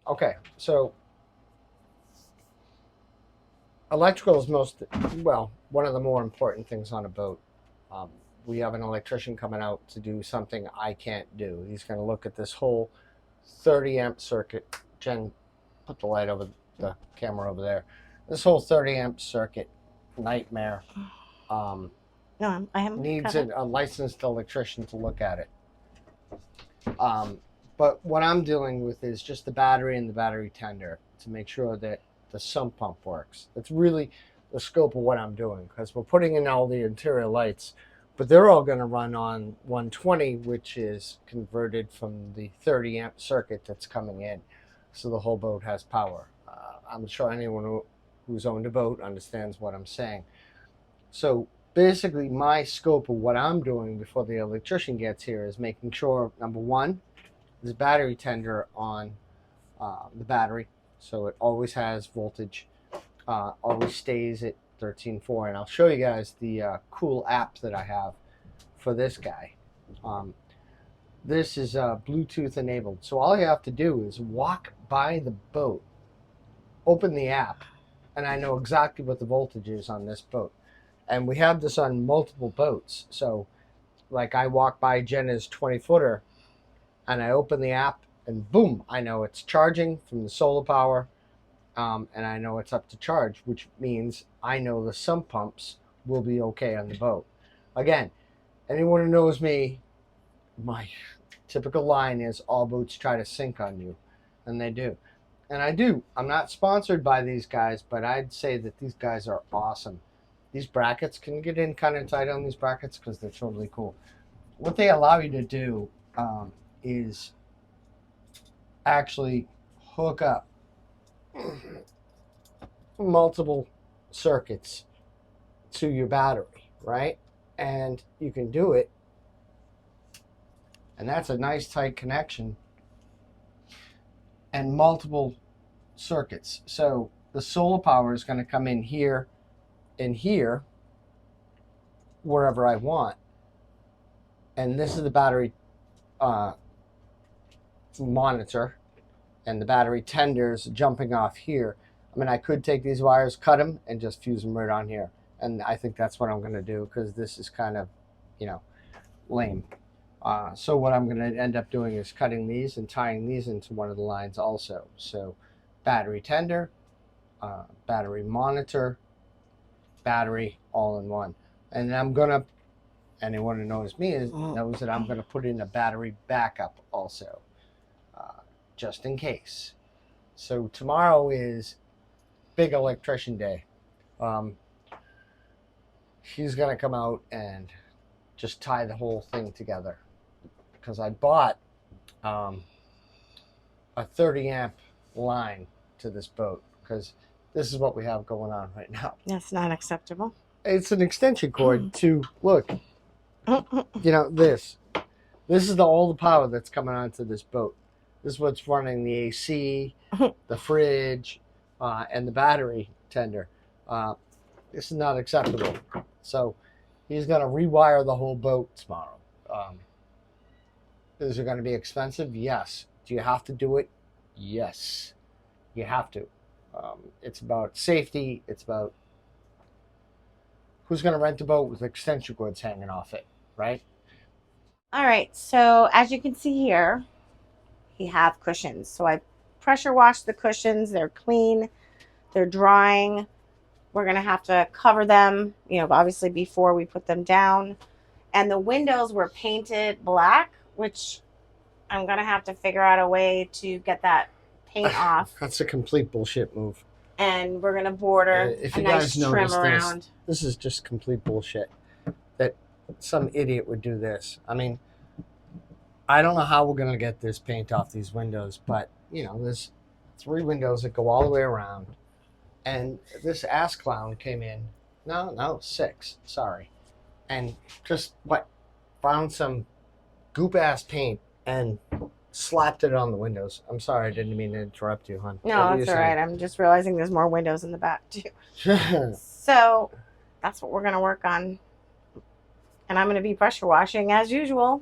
Okay, so electrical is one of the more important things on a boat. Um, we have an electrician coming out to do something I can't do. He's going to look at this whole 30 amp circuit. Jen, put the light over the camera over there. This whole 30 amp circuit nightmare. No, I haven't. Needs a licensed electrician to look at it. But what I'm dealing with is just the battery and the battery tender to make sure that the sump pump works. That's really the scope of what I'm doing, because we're putting in all the interior lights, but they're all going to run on 120, which is converted from the 30 amp circuit that's coming in. So the whole boat has power. I'm sure anyone who's owned a boat understands what I'm saying. So basically my scope of what I'm doing before the electrician gets here is making sure, number one, there's battery tender on the battery, so it always has voltage, always stays at 13.4. And I'll show you guys the cool app that I have for this guy. This is Bluetooth enabled, so all you have to do is walk by the boat, open the app, and I know exactly what the voltage is on this boat. And we have this on multiple boats. So like I walk by Jenna's 20-footer and I open the app and boom, I know it's charging from the solar power, and I know it's up to charge, which means I know the sump pumps will be okay on the boat. Again, anyone who knows me, my typical line is all boats try to sink on you, and they do. And I do. I'm not sponsored by these guys, but I'd say that these guys are awesome. These brackets, can you get in kind of tight on these brackets because they're totally cool. What they allow you to do is actually hook up multiple circuits to your battery, right? And you can do it, and that's a nice tight connection, and multiple circuits. So the solar power is going to come in here and here, wherever I want. And this is the battery monitor, and the battery tenders jumping off here. I mean, I could take these wires, cut them, and just fuse them right on here. And I think that's what I'm going to do, because this is kind of, lame. So what I'm going to end up doing is cutting these and tying these into one of the lines also. So battery tender, battery monitor, battery, all in one. And I'm going to, anyone who knows me knows that I'm going to put in a battery backup also, just in case. So tomorrow is big electrician day. He's going to come out and just tie the whole thing together, because I bought a 30 amp line to this boat, because this is what we have going on right now. That's not acceptable. It's an extension cord to, look, this is all the power that's coming onto this boat. This is what's running the AC, the fridge, and the battery tender. This is not acceptable. So he's going to rewire the whole boat tomorrow. Is it going to be expensive? Yes. Do you have to do it? Yes. You have to. It's about safety. It's about who's going to rent a boat with extension cords hanging off it, right? All right. So as you can see here, we have cushions. So I pressure washed the cushions. They're clean. They're drying. We're going to have to cover them, obviously before we put them down. And the windows were painted black, which I'm going to have to figure out a way to get that paint off. That's a complete bullshit move. And we're going to border a nice trim around. This is just complete bullshit that some idiot would do this. I mean, I don't know how we're going to get this paint off these windows, but, there's 3 windows that go all the way around. And this ass clown came in, no, 6, sorry. And just, found some goop-ass paint and slapped it on the windows. I'm sorry, I didn't mean to interrupt you, hon. No, that's all right. I'm just realizing there's more windows in the back, too. So that's what we're going to work on. And I'm going to be pressure washing as usual.